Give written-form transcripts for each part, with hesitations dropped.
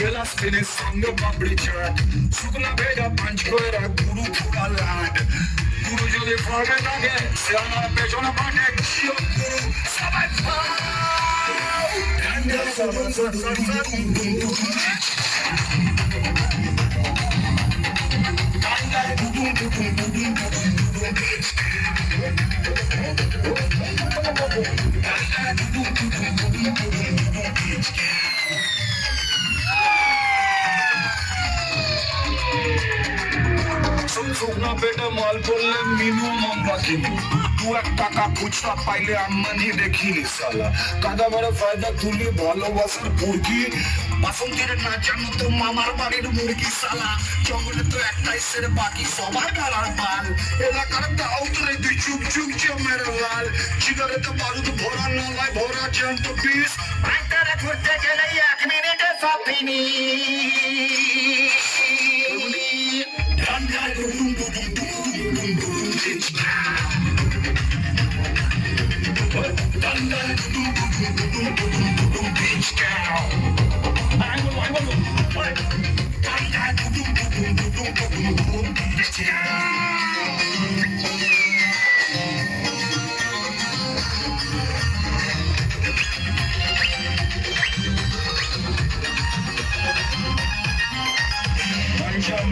গেলাস কিনে সঙ্গে পাপড়ি চাট শুকনা ভেজা পাঞ্চ করে রাখ গুরু ফুরা লাড গুরু যদি ফর্মে থাকে সে আমার পেছনে পাঠে গুরু সবাই শুকনা পেটে মাল পড়লে মিনিমাম বাকিনি 2-1 টাকা খুচরা পাইলে আম্মানি দেখিনি সালা কাদা মারা ফায়দা তুলি ভালোবাসার মুরগি বাসন্তীর নাচার মতো মামার বাড়ির মুরগি সালা জঙ্গলে তো একটাই সেরে বাকি সবার গালার পাল এলাকার দাউতরে তুই চুপ চুপ জমের লাল সিগারেতে বারুদ ভরা নালায় ভরা জ্যান্ত বিষ ভাইটারে ঘুরতে গেলে 1 মিনিটে সব ফিনিশ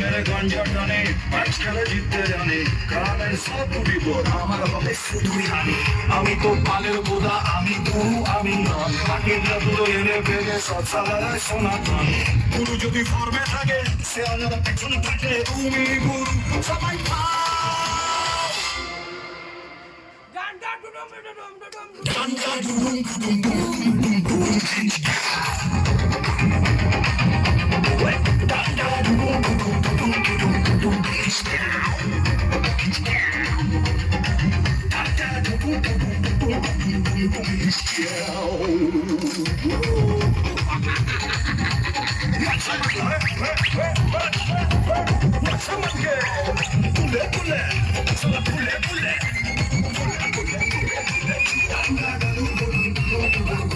মেরে গঞ্জা টানে ম্যাচ খেলে জিততে জানে গ্রামের সব বিপদ আমার হবে শুধুই হানি আমি তো পালের বোধা আমি গুরু আমি নন মাটির গুলো এনে বেড়ে সব সালার সনাতন গুরু যদি ফর্মে থাকে সে আমার পেছনে থাকে তুমি গুরু সবাই Pule.